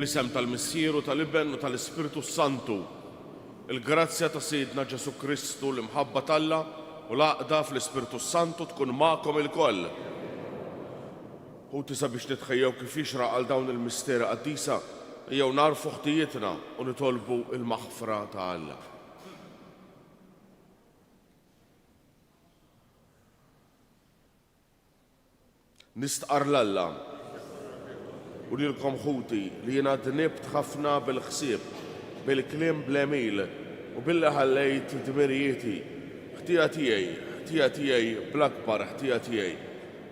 Fl-isem tal-Missieru tal-Ibn u tal-Ispiritu Santu, il-grazzja ta' Sidna Ġesu Kristu l-imħabba talla u l-għaqda fl-Ispiritu Santu tkun magħkom il-koll. U tisa biex nitħejjew kif jixraq għal dawn il-misteri qaddisa, jew narfu ħtijietna u nitolbu il-maħfra ta' Alla. Nistqar l-Alla u lilkom ħuti li jiena dnibt ħafna bil-ħsieb, bil-kliem bl-emil u billi ħallejt dmirijieti, ħtija tiegħi bl-akbar ħtija tiegħi.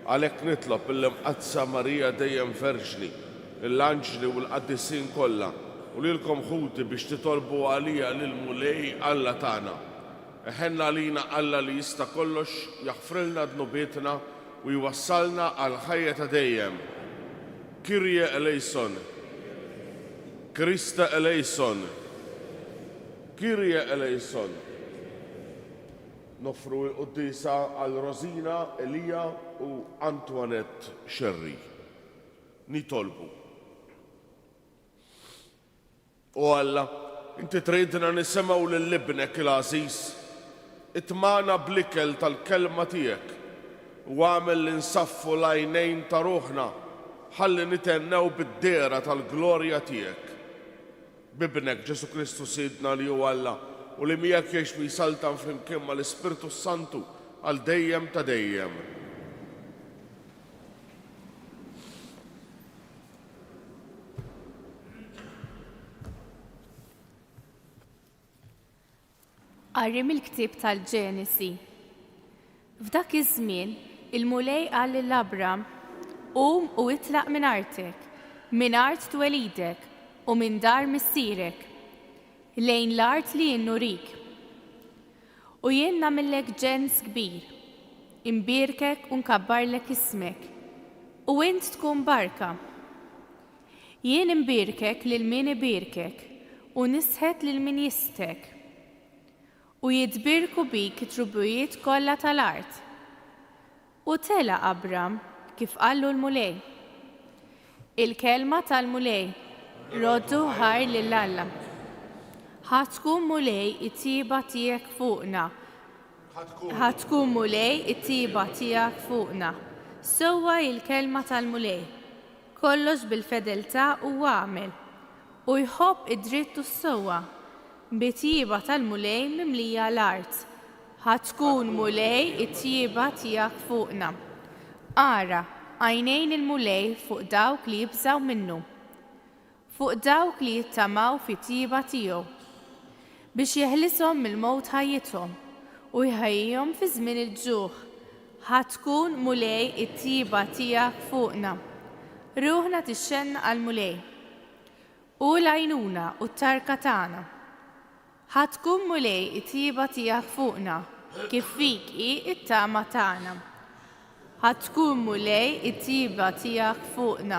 Għalhekk nitlob il-Mqaddsa Marija dejjem Verġni, l-anġli u l-qaddisin kollha u lilkom ħuti biex titolbu għalija lil Mulej Alla tagħna. Eħenna lina Alla li jista' kollox jaħfrilna dnubietna u jwassalna għal ħajja ta' dejjem. Kyrie eleison, Krista eleison, Kyrie eleison. Nofru l-Quddisa għal Rosina, Elija u Antoinette Xerri. Nitolbu. U Alla, inti tridna nisimgħu lil-libnek il-għażiż, itmana bl-ikel tal-kelma tiegħek u għamel li nsaffu l-għajnejn ta' ruħna ħalli nitennew bid-dera tal-glorja tiegħek. Bibnek Ġesu Kristu Sidna li hu Alla u li miegħek jgħix bisaltan flimkien mal-Ispiritu Santu għal dejjem ta' dejjem. Qarri mill-ktieb tal-Ġenesi. F'dak iż-żmien il-Mulej qal lill-Abram: qum u itlaq minn artek, minn art twelidek u minn dar missierek, lejn l-art li jien nurik. U jien nagħmellek ġens kbir, imbierkek u nkabbarlek ismek, u int tkun barka. Jien imbierkek lil min ibierkek u nisħet lil min jistek. U jitbirku bik it-trubijiet kollha tal-art. U tela Abram kif qallu l-Mulej. Il-kelma tal-Mulej roddu ħar lill-Alla. Ħatkun Mulej it-tiba tiegħek fuqna. Ħatkun Mulej it-tiba tiegħek fuqna. Sewwa il-kelma tal-Mulej. Kollox bil-fedeltà u għamel. U jħobb id-dritt u s-sewwa. Bit-tiba tal-Mulej mimlija l-art. Ħatkun Mulej it-tiba tiegħek fuqna. Ara, għajnejn il-Mulej fuq dawk li jibżaw minnu, fuq dawk li jittamaw fi tiba tiegħu, biex jeħlishom mill-mowt ħajjithom u jħajjihom fi żmien il-ġuħ. Ħatkun Mulej it-tiba tiegħek fuqna. Ruħna tixxenna għall-Mulej u l-għajnuna u t-tarka tagħna. Ħatkun Mulej it-tiba tiegħek fuqna, kif fik hi it-tama tagħna. Ħatkun Mulej it-tiba tiegħek fuqna.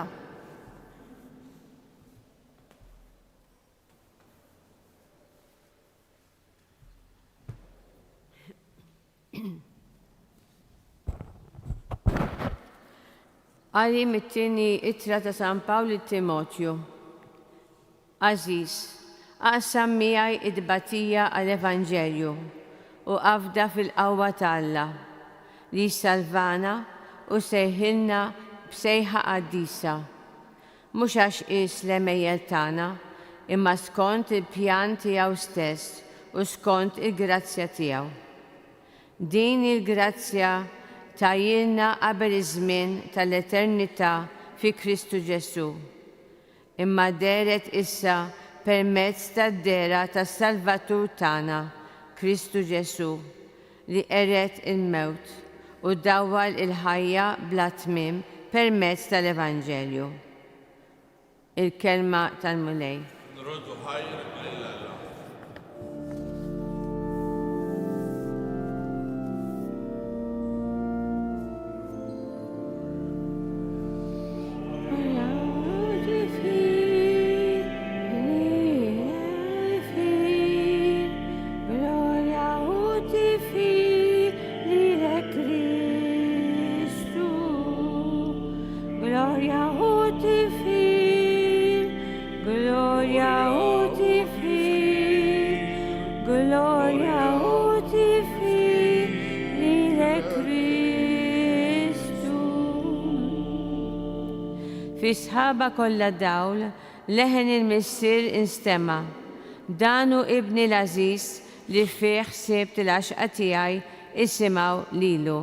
Qari mit-tieni ittra ta' San Pawlu Timotju. Aziz, aqsam miegħi id-batija għall-Evanġelju u għafda fil-qawwa ta' Alla li salvana u sejħilna b'sejħa qaddisa. Mhux għax qis l-emejjel tagħna, imma skont il-pjan tiegħu stess u skont il-grazzja tiegħu. Din il-grazzja tajjilna qabel iż-żmien tal-eternità fi Kristu Ġesu. Imma deret issa permezz tad-dera tas-Salvatur tagħna, Kristu Ġesu, li qeret il-mewt u dawwal il-ħajja bla tmiem permezz tal-Evanġelju. Il-kelma tal-Mulej. Nroddu ħajr lill-Alla. Gloria ut fi sħaba kollha dawl leħen il-missier instema' danu ibni l-Aziz li fih sibt il-għaxqa tiegħi isimgħu lilu.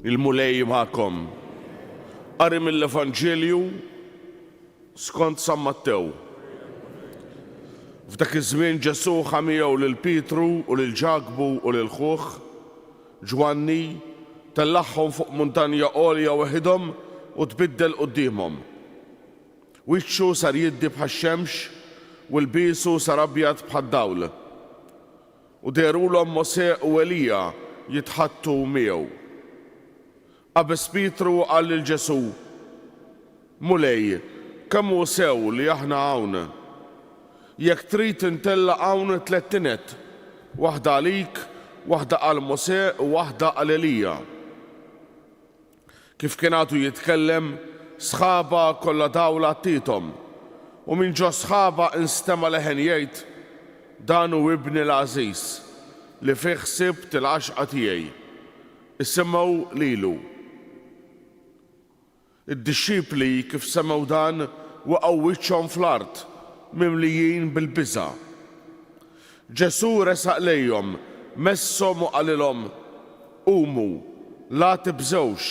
Il-mulej ma'kom. Qari mill-Evanġelju skont San Mattew. F'dak iż-żmien Ġesu ħamiegħu lil Pietru u lil Ġakbu u lil ħuh Ġwanni tellaħħom fuq muntanja għolja waħedhom u tbiddel qudiemhom. Wiċċu sar jiddi bħax-xemx u lbiesu sar abjad bħad-dawl. U derulhom Mosè u Elija jitħattu miegħu. Qabes Pietru qal lil Ġesu: Mulej, kemm hu sew li aħna hawn. Jekk trid intella hawn tliet tinet, waħda għalik, waħda għal Mosè u waħda għal Elija. Kif kien għadu jitkellem, sħaba kollha dawla għattithom, u minn ġo sħaba instema' leħen jgħid: Dan hu ibni l-Aziz li fih sibt il-għaxqa tiegħi. Isimgħu lilu. Id-dixxipli kif semgħu dan waqgħu wiċċhom fl-art mimlijin bil-biża'. Ġesu resaq lejhom, messhom u qalilhom: Qumu, la tibżgħux.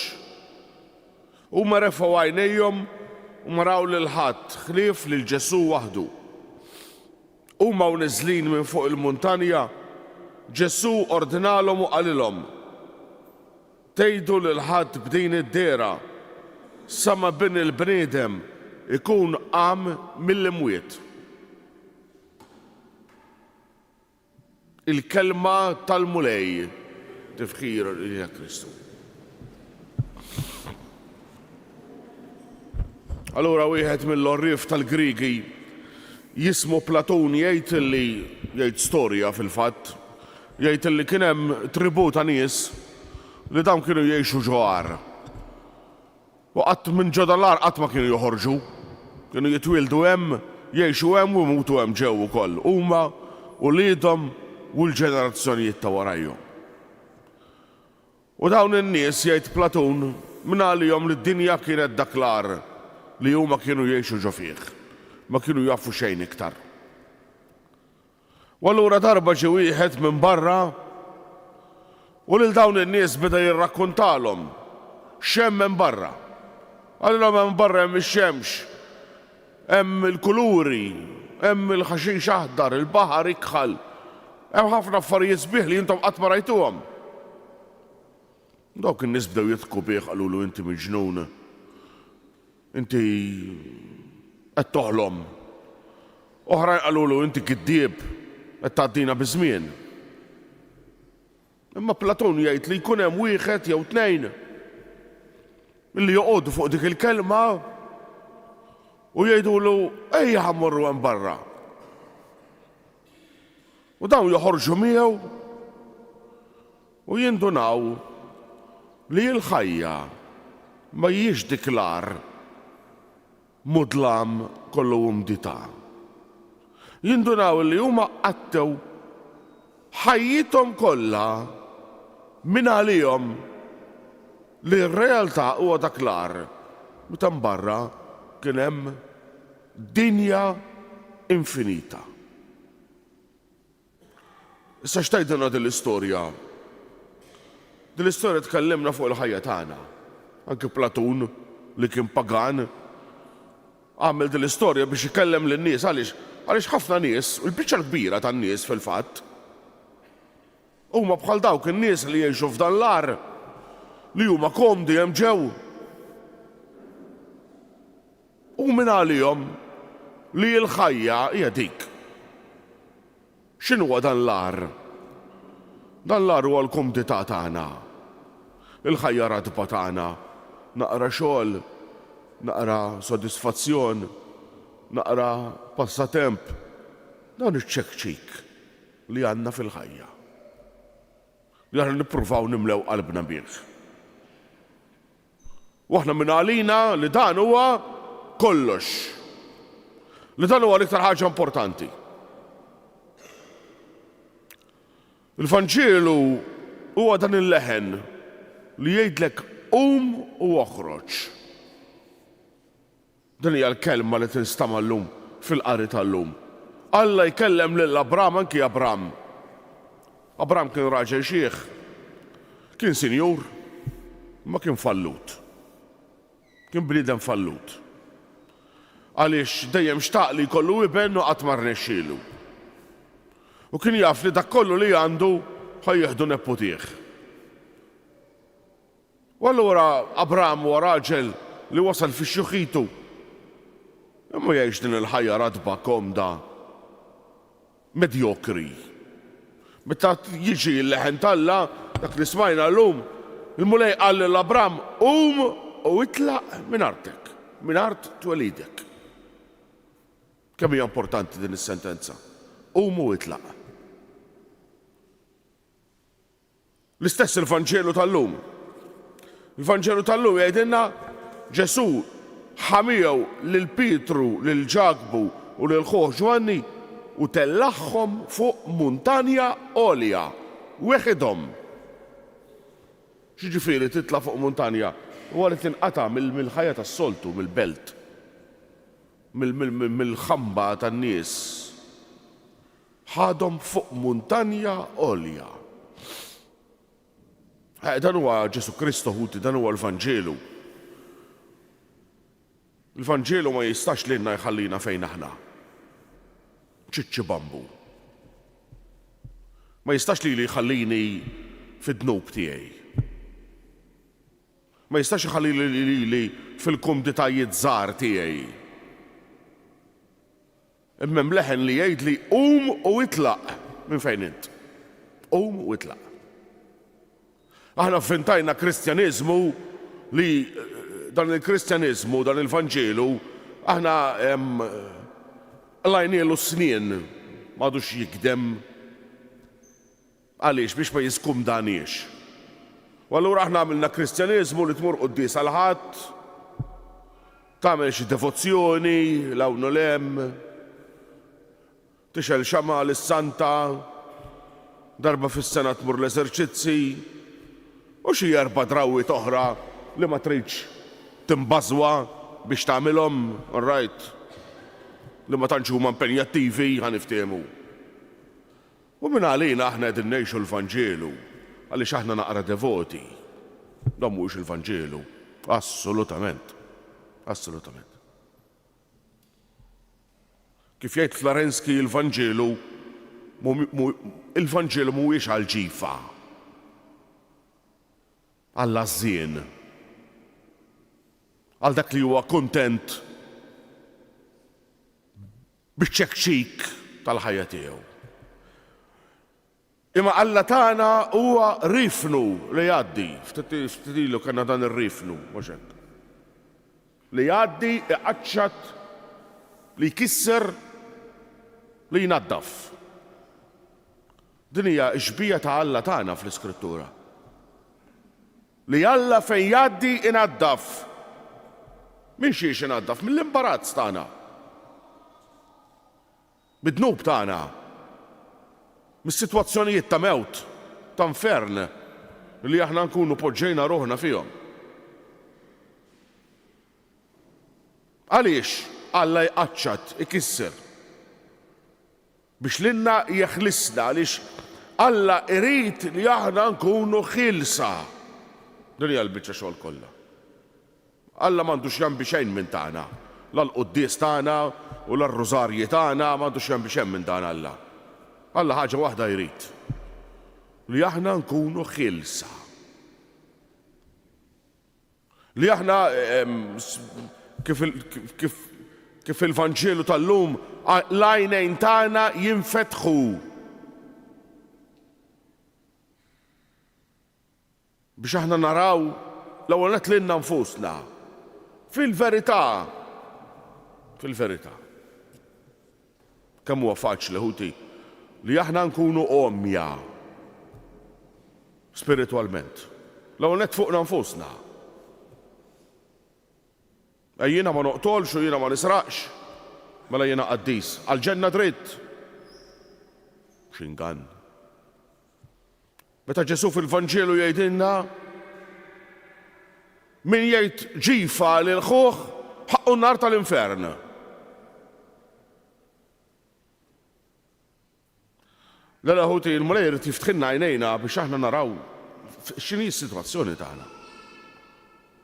Huma refgħu għajnejhom u maraw lil ħadd ħlief lil Ġesu waħdu. Huma u niżlin minn fuq il-muntanja, Ġesu ordinalhom u qalilhom: Tgħidu lil ħadd b'din id-dera sa ma bin il-bniedem ikun qam mill-imwiet. Il-kelma tal-mulej tifħir lil Kristu. Allura wieħed mill-orrif tal-Grigi jismu Platun jgħid storja fil-fatt, jgħid li kien hemm tribù ta' nies li dawn kienu jgħixu ġoar. U qatt minn ġodda l-ar qatt ma kienu joħorġu, kienu jitwildu hemm, jgħixu hemm u jmutu hemm ġew ukoll, huma u liedhom u l-ġenerazzjonijiet ta' warajhom. U dawn in-nies jgħid Platun minn għalihom li d-dinja kienet dak l-ar li huma kienu jgħixu ġo fih, ma kienu jafu xejn iktar. U allura darba ġie wieħed minn barra u lil dawn in-nies beda jirrakkuntalhom x'hemm hemm barra. Għallilhom hemm barra hemm ix-xemx, hemm il-kuluri, hemm il-ħaxix aħdar, il-baħar ikħal, hemm ħafna affarijiet sbieħ li intom qatt ma rajtuhom. Dawk in-nies bdew jidħku bih qalulu: Inti miġnun, inti qed toħlom. Oħrajn qalulu: Inti kiddieb, qed tgħaddina biż-żmien. Imma Platun jgħid li jkun hemm wieħed jew tnejn milli joqogħdu fuq dik il-kelma u jgħidulu: Ejja ħammorru hemm barra. U dawn joħorġu miegħu u jindunaw li l-ħajja ma hijiex dik l-ar mudlam kollu umdità. Jindunaw li huma qattew ħajjithom kollha minn għalihom li r-realtà huwa dak l-ar meta barra kien hemm dinja infinita. Issa x'tgħidilna din l-istorja? Din l-istorja tkellimna fuq il-ħajja tagħna. Anke Platun li kien pagan għamel din l-istorja biex ikellem lin-nies għaliex ħafna nies, u l-biċċa l-kbira tan-nies fil-fatt, huma bħal dawk in-nies li jgħixu f'dan l-ar li huma komdi hemm ġew. U minn għalihom li l-ħajja hija dik. X'inhuwa dan l-ar? Dan l-ar huwa l-komdità tagħna, il-ħajja radba tagħna, naqra xogħol, naqra sodisfazzjon, naqra passatemp. Dan iċ-ċekċik li għandna fil-ħajja. Li aħna nippruvaw nimlew qalbna bih. U aħna minn għalina li dan huwa kollox. Li dan huwa l-iktar ħaġa importanti. Il-Vanġelu huwa dan il-leħen li jgħidlek u oħroġ. Dan hija l-kelma li tinstama llum fil-qari tal-lum. Alla jkellem lil Abram anki Abram. Abram kien raġel xieħ, kien sinjur, ma kien fallut. Kien bniedem fallut. Għaliex dejjem xtaq li jkollu iben u qatt ma rnexxielu. U kien jaf li dak kollu li għandu ħajjeħdu nepputih. U allura Abram huwa raġel li wasal fix-xuħitu. Imma jgħix din il-ħajja radba komda medjokri. Meta jiġi l-leħen Alla, dak li smajna llum, il-mulej qal l-Abram u itlaq minn artek, minn art twelidek. Kemm hija importanti din is-sentenza. U itlaq. L-istess il-Vanġelu tal-lum. Il-Vanġelu tal-lum jgħidilna Ġesu ħamiegħu lil Pietru, lil Ġakbu u lil ħoħ Ġwanni u tellaħħom fuq muntanja għolja, weħidhom. X'jiġifieri titla' fuq muntanja? Huwa li tinqata' mill-ħajja tas-soltu, mill-belt, mill-ħamba tan-nies. Ħadhom fuq muntanja għolja. Dan huwa Ġesu Kristu ħuti, dan huwa l-Vanġelu. Il-Vanġelu ma jistax lilna jħallina fejn aħna. ċiċċi bambu. Ma jistax li jħallini fid-dnub tiegħi. Ma jistax jħallini li fil-kumditajiet żgħar tiegħi. Imma leħen li jgħid li u itlaq minn fejn int. U itlaq. Aħna ffintajna Kristjaniżmu li dan il-Kristjaniżmu, dan il-Vanġelu, aħna lajnielu snien m'għadux jikdem għaliex biex ma jiskumdaniex. U allura aħna għamilna Kristjaniżmu li tmur qudies għal ħadd, tagħmel xi devozzjoni l-hawn u l-hemm, tixel xama lis-Santa, darba fis-sena tmur l-eżerċizzi, u xi 4 drawwiet oħra li ma tridx timbażwa biex tagħmilhom, right, li ma tantx huma impenjattivi ħaniftehmu. U minn għalina aħna qegħdin ngħixu l-Vanġelu għaliex aħna naqra devoti. Dan mhuwiex il-Vanġelu. Assolutament. Assolutament. Kif jgħid Florensky il-Vanġelu mhuwiex għall-ġifa. Għall-għażien. Għal dak li huwa kuntent biċ-ċekċik tal-ħajja tiegħu. Imma Alla tagħna huwa rifnu li jgħaddi, ftit ilu kellna dan ir-rifnu, mhux hekk. Li jgħaddi iqaċċat li jkisser li jnaddaf. Din hija xbija ta' Alla tagħna fl-Iskrittura. Li Alla fejn jgħaddi inaddaf. Min xiex inaddaf? Mill-imbarazz tagħna. Bid-dnub tagħna. Mis-sitwazzjonijiet ta' mewt, ta' infern li aħna nkunu poġġejna ruħna fihom. Għaliex Alla jqaċċat, ikisser biex lilna jeħlisna għaliex Alla irid li aħna nkunu ħilsa. Din hija l-biċċa xogħol kollha. Alla m'għandux jambi xejn minn tagħna. L-quddies tagħna u l-rużarji tagħna m'għandux jambi xejn minn dan Alla. Alla ħaġa waħda jrid. Li aħna nkunu ħilsa. Li aħna kif il-Vanġelu tal-lum l-għajnejn tagħna jinfetħu. Biex aħna naraw l-ewwel nett lilna nfusna. Fil-verità kemm huwa faċli ħuti li aħna nkunu omja spiritwalment. L-ewwel nett fuqna nfusna. Jiena ma noqtolx u jiena ma nisraqx, mela jiena qaddis. Għall-ġenna dritt. X'ingann. Meta Ġesu fil-Vanġelu jgħidilna min jgħid ġifa lil ħuh ħaqqu n-nar tal-infern. L-għala ħuti il-mulej irid jiftħilna għajnejna biex aħna naraw x'inhi s-sitwazzjoni tagħna.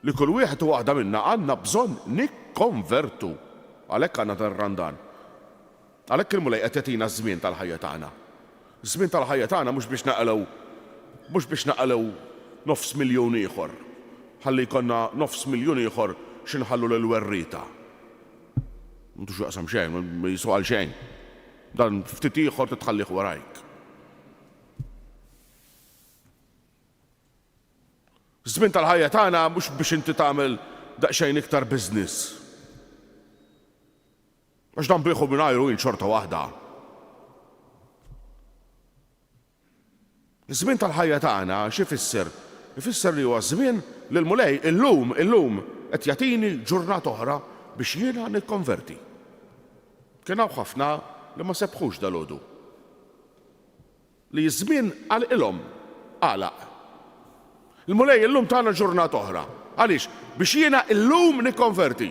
Li kull wieħed u waħda minna għandna bżonn nikkonvertu. Għalhekk għandna dar-randan. Għalhekk il-mulej qed jagħtina żmien tal-ħajja tagħna. Żmien tal-ħajja tagħna mhux biex naqalgħu 500,000 ieħor. Ħalli jkollna 500,000 ieħor x'inħallu lill-werrieta. M'intux jaqsam xejn, ma jiswa xejn. Dan ftit ieħor titħallih warajk. Żmien tal-ħajja tagħna mhux biex inti tagħmel daqsxejn iktar business. Għax dan bieħu mingħajru jien xorta waħda. Iż-żmien tal-ħajja tagħna x'ifisser? Ifisser li huwa żmien li l-mulej illum qed jagħtini ġurnata oħra biex jiena nikkonverti. Kien hawn ħafna li ma sebħux dalgħodu. Li żmien għal-ilhom għalaq. Il-mulej illum tagħna ġurnata oħra. Għaliex? Biex jiena illum nikkonverti.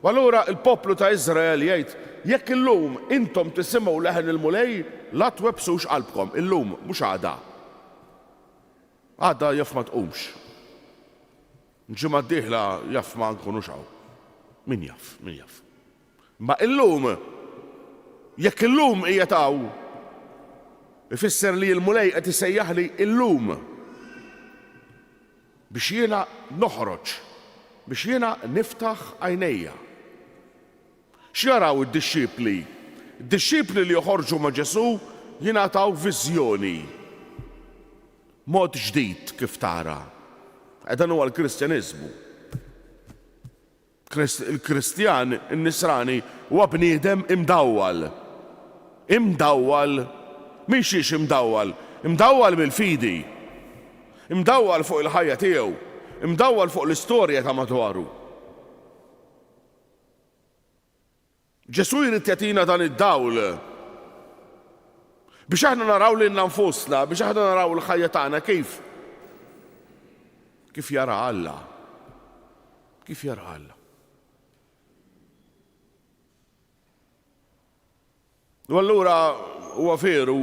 U allura il-poplu ta' Iżrael jgħid jekk illum intom tisimgħu leħen il-mulej la twebsux qalbkom illum mhux għada. Għada jaf ma tqumx. Ġimgħa d-dieħla jaf ma nkunux hawn. Min jaf. Ma illum jekk illum qiegħed hawn ifisser li l-mulej qed isejjaħli illum biex jiena noħroġ, biex jiena niftaħ għajnejja. X'jaraw id-dixxipli? Id-dixxipli li joħorġu ma' Ġesu jingħataw viżjoni. Mod ġdid kif tara. Dan huwa l-Kristjaniżmu. Il-Kristjan, in-Nisrani, huwa bniedem imdawwal. Imdawwal, mhix imdawwal, imdawwal mill-fidi. Imdawwal fuq il-ħajja tiegħu, imdawwal fuq l-istorja ta' madwaru. Ġesu jrid jagħtina dan id-dawl biex aħna naraw lilna nfusna, biex aħna naraw l-ħajja tagħna kif jara Alla. Kif jara Alla. U allura huwa veru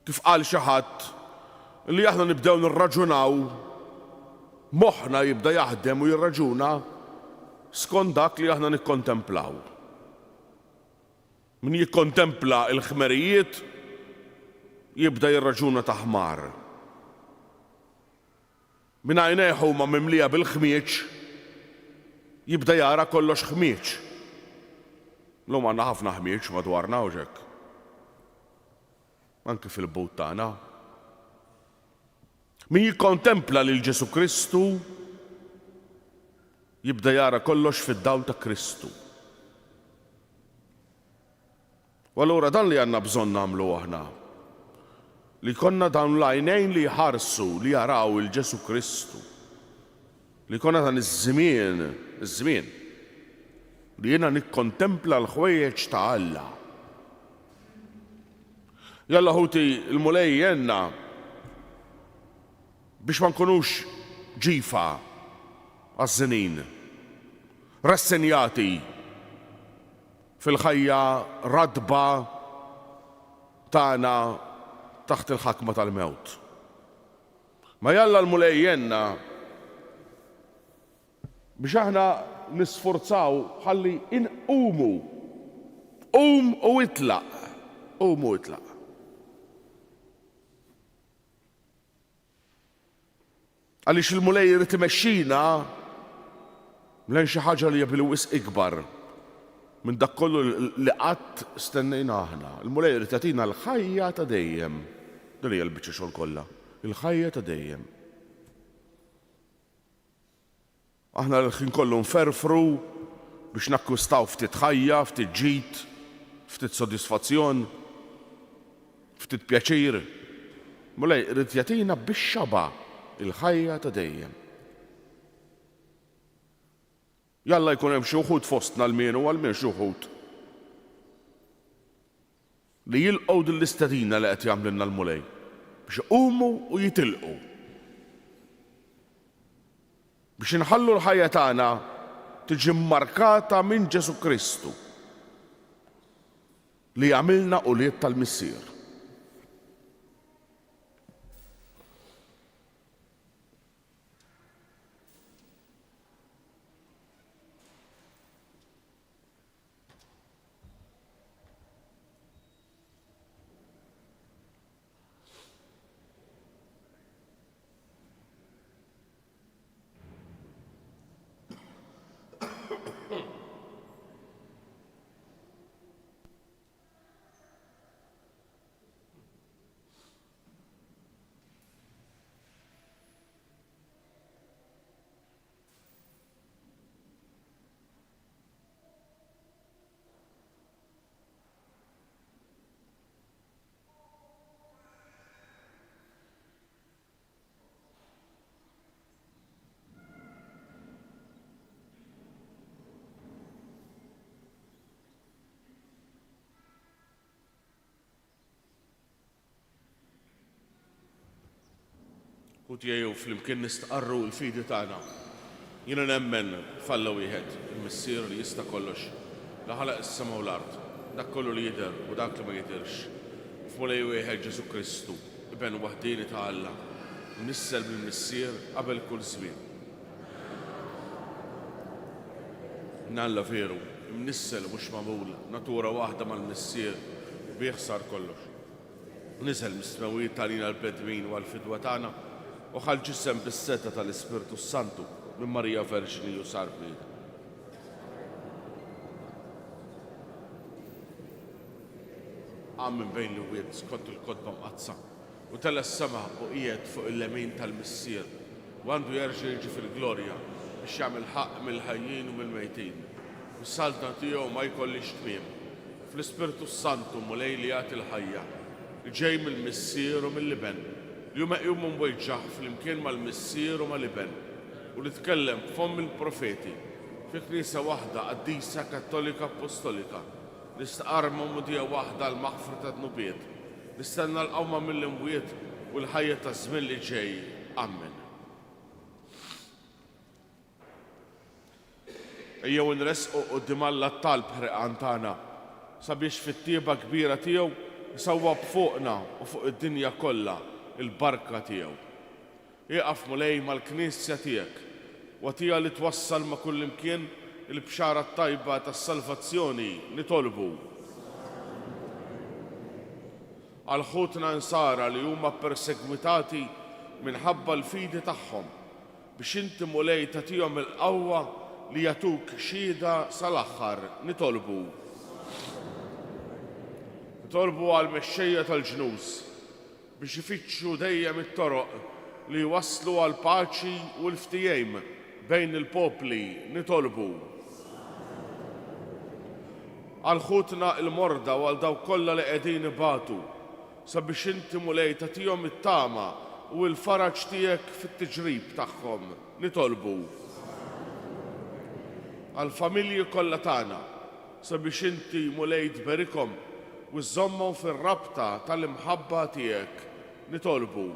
kif qal xi ħadd li aħna nibdew nirraġunaw, moħħna jibda jaħdem u jirraġuna skont dak li aħna nikkontemplaw. Min jikkontempla l-ħmerijiet jibda jirraġuna ta' ħmar. Min għajnejh huma mimlija bil-ħmieġ jibda jara kollox ħmieġ. L-lum għandna ħafna ħmieġ madwarna u ġek. Anke fil-but tagħna. Min jikkontempla lil Ġesu Kristu jibda jara kollox fid-dawl ta' Kristu. U allura dan li għandna bżonn nagħmlu aħna. Li konna dawn l-għajnejn li jħarsu li jaraw il-Ġesu Kristu. Li konna dan iż-żmien li jiena nikkontempla l-ħwejjeġ ta' Alla. Jalla ħuti il-mulej jenna biex ma nkunux ġifa għaż-żinin, rassenjati fil-ħajja radba tagħna taħt il-ħakma tal-mewt. Ma jalla l-mulej jenna biex aħna nisforzaw ħalli inqumu. U itlaq. Għaliex il-mulej irid imexxina lejn xi ħaġa li hija bil-wisq ikbar minn dak kollu li qatt stennejna aħna. Il-mulej irid jagħtina l-ħajja ta' dejjem. Din hija l-biċċa xogħol kollha. Il-ħajja ta' dejjem. Aħna l-ħin kollu nferfru biex nakkwistaw ftit ħajja, ftit ġid, ftit sodisfazzjon, ftit pjaċir. Mulej, irid jagħtina bix-xaba il-ħajja ta' dejjem. Jalla jkun hemm xi wħud fostna l-mienu għal-min xi wħud li jilqgħu din l-istedina li qed jagħmlilna l-mulej biex iqumu u jitilqu. Biex inħallu l-ħajja tagħna tiġi mmarkata minn Ġesu Kristu li jagħmilna ulied tal-Missier. U tiegħu flimkien nistqarru l-fidi tagħna. Jiena nemmen falla wieħed, il-Missier li jista' kollox, li ħalaq is-sema u l-ard, dak kollu li jidher u dak li ma jidherx. F'mulej wieħed Ġesu Kristu, ibn waħdini ta' Alla, nissel bil-Missier qabel kull żmien. Nalla veru, mnissel mhux magħmul, natura waħda mal-Missier u bieħsar kollox. Niżel mis-smawijiet tal-jina l-bledmin u għall-fidwa tagħna u ħal ġisem bis-seta tal-Ispirtu Santu minn Marija Verġini u sar bniedem. Għam minn bejn l-wied skont il-kodba mqazza u tella s-sema u qiegħed fuq il-lemin tal-Missier u għandu jerġa' jiġi fil-glorja biex jagħmel ħaqq mill-ħajjin u mill-mejtin. U s-salta tiegħu ma jkollix tmiem. Fl-Ispirtu Santu mulej li jagħti l-ħajja li ġej mill-Missier u mill-Liben li huma jqumu mwejġaħ flimkien mal-Missier u mal-Liben u li tkellem b'fomm il-profeti fi Kniesa waħda Qaddisa Kattolika Apostolika li staqarma mudija waħda l-maħfra ta' dnubiet li stenna l-qawma mill-imwiet u l-ħajja ta' żmien li ġej. Amen. Ejjew nresqu quddiem Alla t-talb ħreqan tagħna sabiex fit-tieba kbira tiegħu isawwab fuqna u fuq id-dinja kollha il-barka tiegħu. Iqaf mulej mal-Knisja tiegħek u tija li twassal ma' kull imkien il-bxara tajba tas-salvazzjoni nitolbu. Għal ħutna nsara li huma persegwitati minħabba l-fidi tagħhom biex inti mulej tagħtihom il-qawwa li jagħtuk xhieda sal-aħħar nitolbu. Nitolbu għal mexxejja tal-ġnus biex ifittxu dejjem it-toroq li waslu għal paċi u l-ftehim bejn il-popli nitolbu. Għal ħutna il-morda u għal dawk kollha li qegħdin ibatu sabiex inti mulej tagħtihom it-tama u l-faraġ tiegħek fit-tiġrib tagħhom nitolbu. Għal familji kollha tagħna sabiex inti mulej tberikhom u żommhom fir-rabta tal-imħabba tiegħek nitolbu.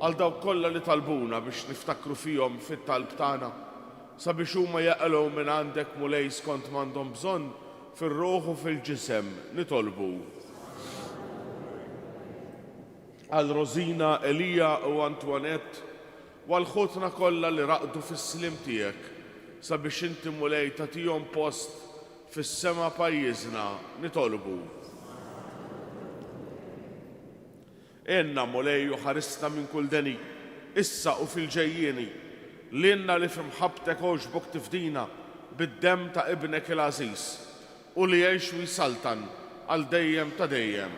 Għal dawk kollha li talbuna biex niftakru fihom fit-talb tagħna sabiex huma jaqalgħu minn għandek mulej skont m'għandhom bżonn fir-ruħ u fil-ġisem nitolbu. Għal Rosina, Elija u Antoinette u għal ħutna kollha li raqdu fis-slim tiegħek sabiex inti mulej tagħtihom post fis-sema pajjiżna nitolbu. Enna mulej u ħarista minn kull deni, issa u fil-ġejjieni, l-inna li f'imħabtek oġbok tifdina bid-dem ta' ibnek il-Aziz u li jgħix u jisaltan għal dejjem ta' dejjem.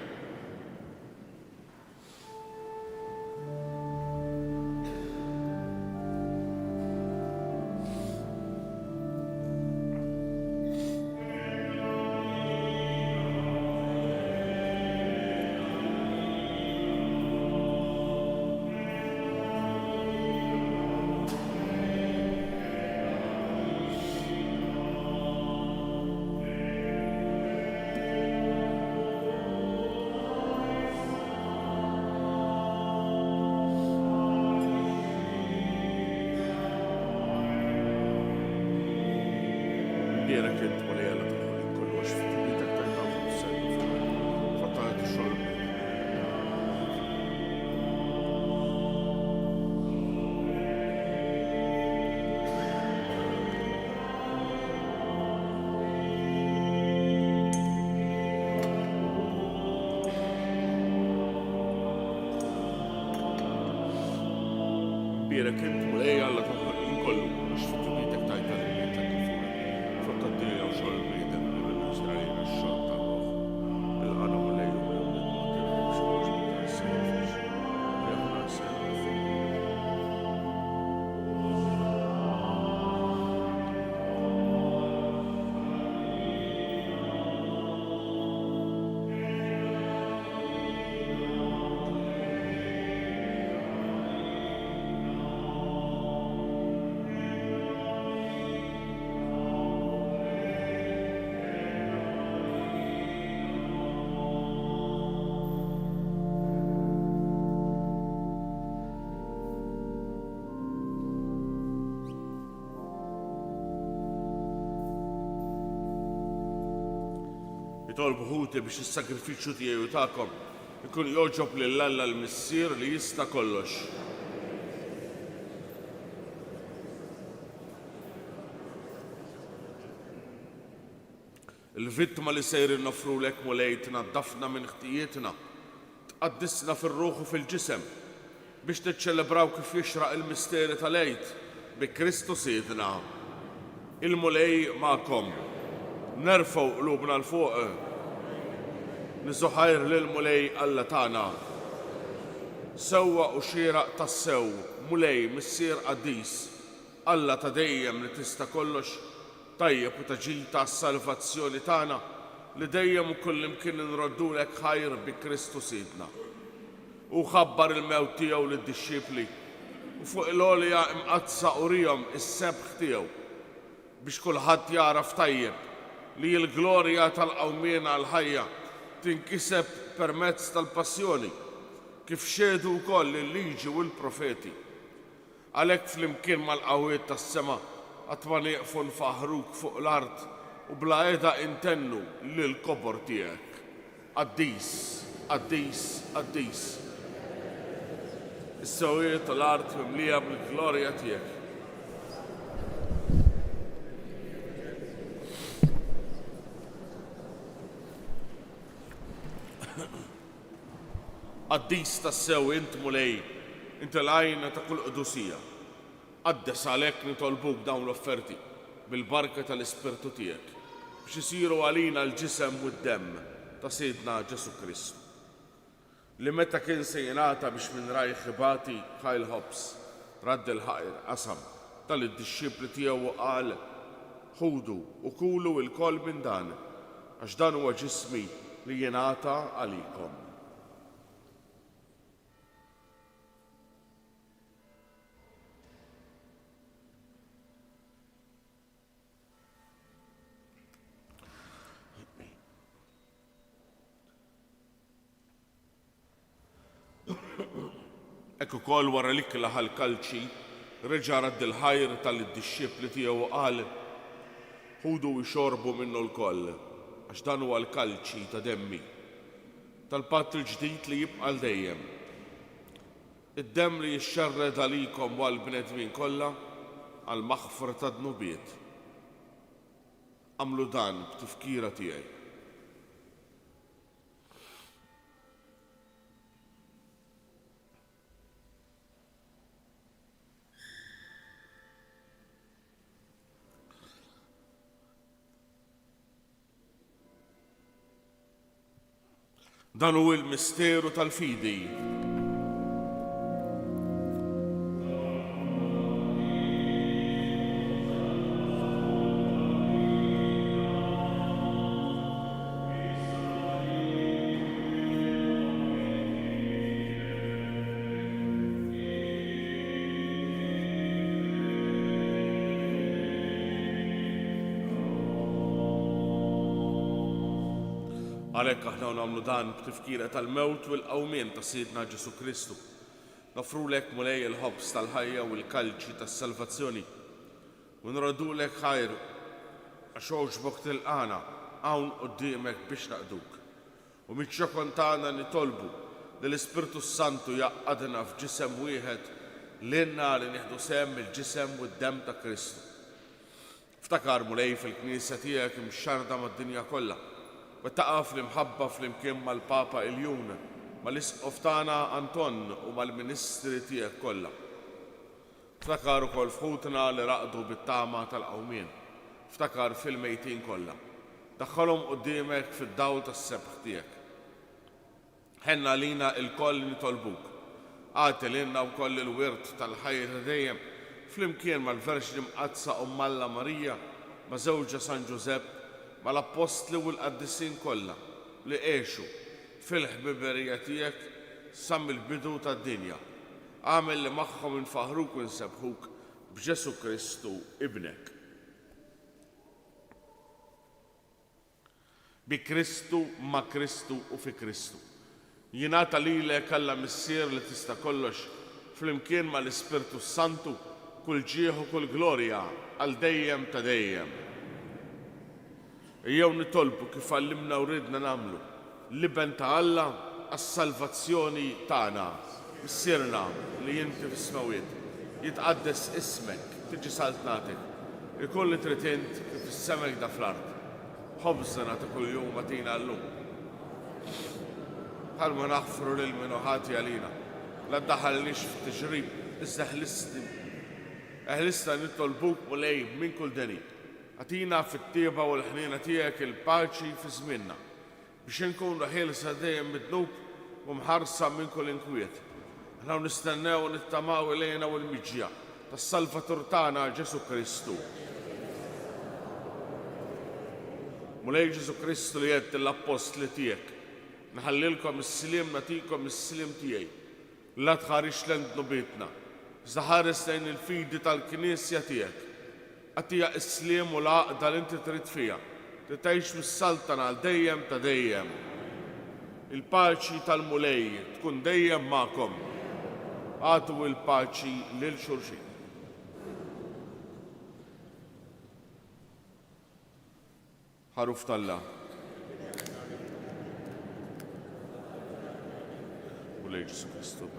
بيرك انت مولاي لا تدخل الكل واشفت بيتك تاخذ السيد فطلعت الشرب. بيرك انت مولاي لا تدخل الكل واشفت بيتك تاخذ بيتك فقدي او شرب بيتك من علينا الشرط الله الان مولاي ومن مش موجود السيد يا السيد. طالب هوتي biex is-sagrifiċċju tiegħi u tagħkom ikun joġob lill-Alla l-Missier li jista' kollox. Il-vittma li sejrin nofrulek mulej tnaddafna minn ħtijietna, tqaddisna fir-ruħ u fil-ġisem biex tiċċelebraw kif jixraq il-misteri tal-Għid bi Kristu Siedna. Il-mulej magħkom. Nerfgħu qlubna l-fuq. Niżuħajr lil-mulej Alla tagħna. Sewwa u xieraq tas-sew, mulej missier qaddis, Alla ta' dejjem li tista' kollox, tajjeb u taġita s-salvazzjoni tagħna li dejjem u kull imkien nroddulek ħajr bi Kristu Siedna. U ħabbar il-mewt tiegħu lid-dixxiepli u fuq il-għolja imqazza urihom is-sebħ tiegħu biex kulħadd jaraf tajjeb li l-glorja tal-qawmien għall-ħajja tinkiseb permezz tal-passjoni kif xedu wkoll il-liġi u l-profeti. Għalhekk flimkien mal-qawwiet tas-sema qatt ma nieqfu nfaħruk fuq l-art u bla qiegħda intennu lill-kobor tiegħek. Qaddis, qaddis, qaddis. Is-sewwiet tal-art mimlija bil-glorja tiegħek. Qaddis tas-sew int mulej, int l-għajna ta' kull qudusija. Qaddes għalhekk nitolbuk dawn l-offerti bil-barka tal-Ispirtu tiegħek biex isiru għalina l-ġisem u d-demm ta' Siedna Ġesu Kristu. Li meta kien se jingħata biex minn rajh ħibati Kyle Hobbs radd il-ħaqir qasam tal-iddixxiepli tiegħu u qal ħudu u kulu l-koll minn dan għax dan huwa ġismi li jingħata għalikom. Ekku kol wara li laħal kalċi reġa' radd il-ħajr tal-iddixxiepli tiegħu u qal ħudu jxorbu minnu l-koll għax dan huwa l-kalċi ta' demmi tal-patt il-ġdid li jibqa' l-dejjem. Id-demm li jixxarred għalikom u għall-bnedmin kollha għal maħfra ta' dnubiet. Għamlu dan b'tifkira tiegħi. Dan hu l-misteru tal-fidi. Għalhekk aħna nagħmlu dan b'tifkira tal-mewt u l-qawmien ta' Siedna Ġesu Kristu. Nofrulek mulej il-ħobs tal-ħajja u l-kalċi tas-salvazzjoni u nrodulek ħajr għaxoġbok tilqana hawn qudiemek biex naqduk. U miċ-ċokon tagħna nitolbu li l-Ispirtu Santu jaqqadna f'ġisem wieħed lilna li nieħdu sehem il-ġisem u d-dem ta' Kristu. Ftakar mulej fil-Knisja tiegħek imxarda mad-dinja kollha, u taqaf l-imħabba fl-imkien mal-Papa Iljun, mal-Isqof tagħna Anton u mal-Ministri tiegħek kollha. Ftakar ukoll fħutna li raqdu bit-tama tal-qawmien. Ftakar fil-mejtin kollha. Daħħalhom quddiemek fid-dawl tas-sebħ tiegħek. Ħenna lina l-koll nitolbuk. Għati lilna wkoll il-wirt tal-ħajja ta' dejjem flimkien mal-Verġni Mqazza Alla Marija, ma' żewġa San Ġusepp, mal-Apostli u l-Qaddisin kollha li għexu fil-ħbiberija tiegħek sa mill-bidu tad-dinja. Għamel li magħhom infaħruk u nsebħuk b'Ġesu Kristu ibnek. Bi Kristu, ma' Kristu u fi Kristu. Jingħata lilek Alla Missier li tista' kollox flimkien mal-Ispirtu Santu kull ġieħ u kull glorja għal dejjem ta' dejjem. Ejjew nitolbu kif għallimna u ridna nagħmlu liben ta' Alla għas-salvazzjoni tagħna. Missierna li jinti fis-smawiet, jitqaddes ismek, tiġi saltnatek, ikoll li trid int kif is-semek da fl-ard. Ħobżna ta' kuljum atina llum. Bħalma naħfru lil min ħati għalina, la ddaħħalniex f'tiġrib, iżda ħlisna nitolbuk mulej minn kull deni. Atina fit-tieba u l-ħniena tiegħek il-paċi fi żmienna biex inkunu ħielsa dejjem midnub u mħarsa minn kull inkwiet. Aħna nistennew u nittamaw ilejna u l-miġja tas-Salvatur tagħna Ġesu Kristu. Mulej Ġesu Kristu li jgħid l-Apostli tiegħek, nħallilkom is-siliem nagħtikom is-siliem tiegħi. La tħarix lejn dnubietna, iżda ħares lejn il-fidi tal-Knisja tiegħek. Għatija is-siliem u l-għaqda li inti trid fiha, li tgħix mis-saltana għal dejjem ta' dejjem. Il-paċi tal-mulej tkun dejjem magħkom. Għatu il-paċi lil xulxin. Ħaruf tal-Alla. Mulej Ġesu Kristu.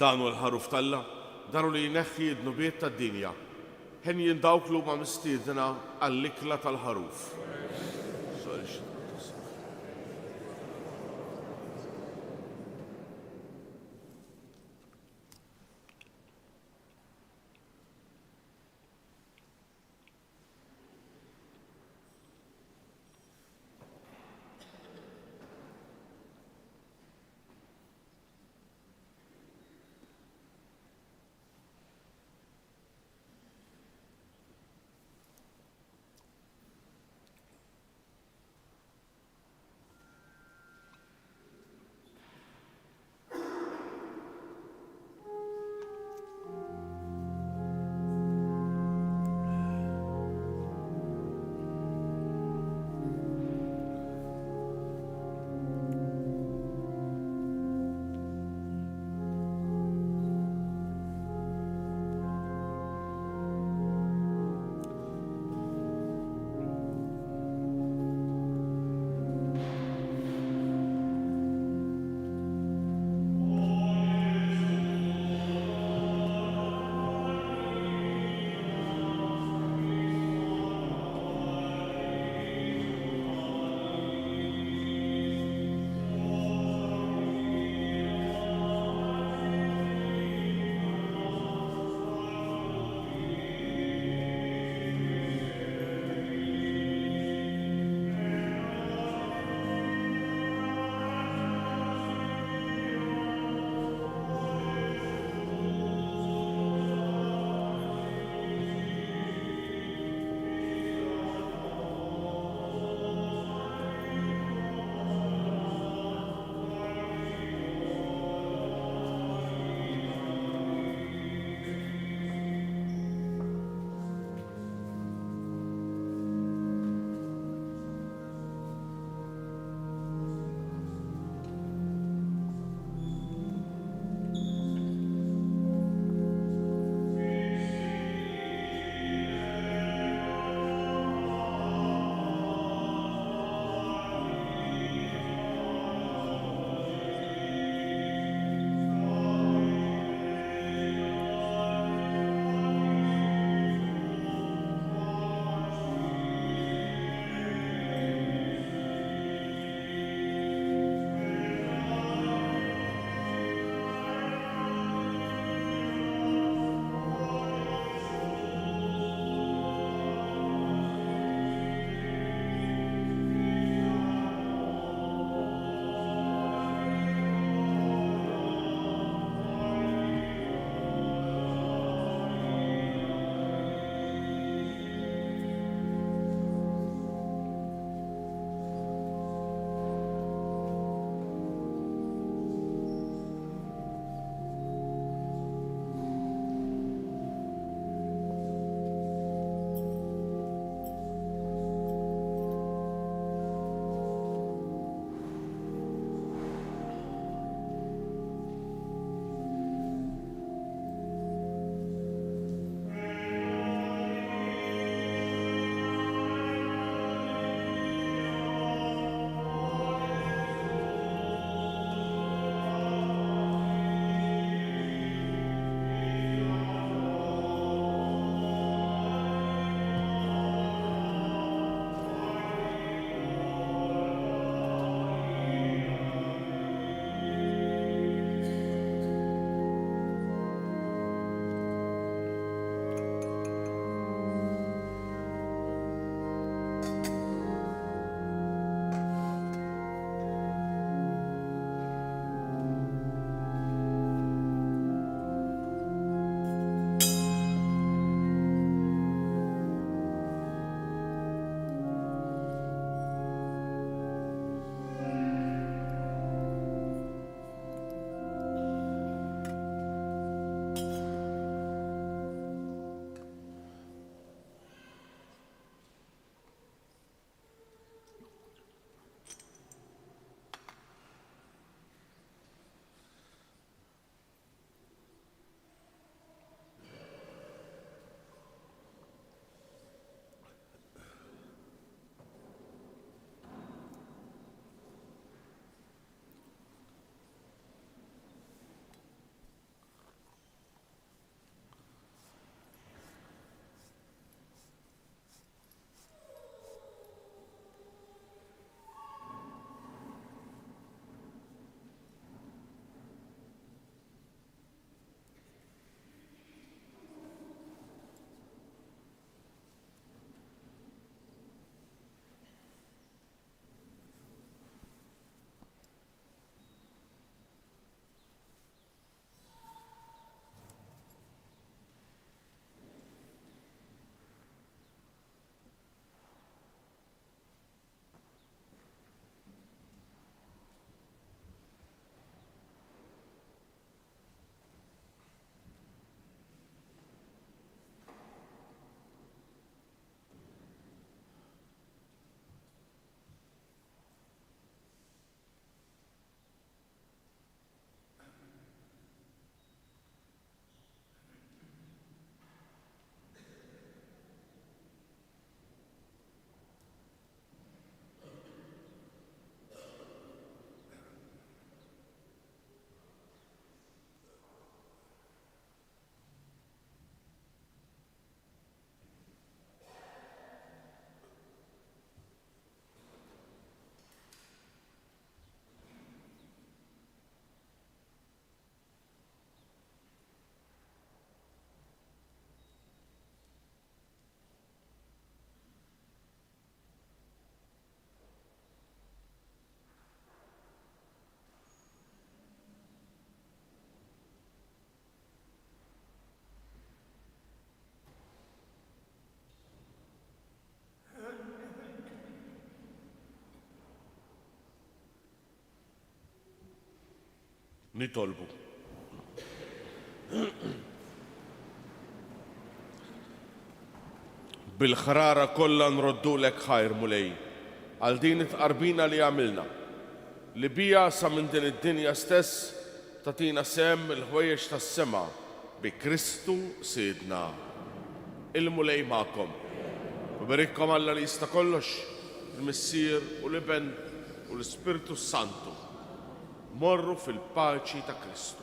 Danu l-ħaruf tal-Alla, danu li jneħħi d-nubiet tad-dinja. Ħen jindawklu ma' mistiedna għall-ikla tal-ħaruf. nitolbu. Bil-ħrara kollha nroddulek ħajr mulej, għal din it-qarbina li għamilna, li bija sa minn din id-dinja stess tatina sem il-ħwejjeġ tas-sema bi Kristu Sidna. Il-mulej magħkom. U berikkom Alla li jista' kollox, il-Missier u l-Iben u l-Ispiritu Santu. Morru fil-paċi ta' Kristu.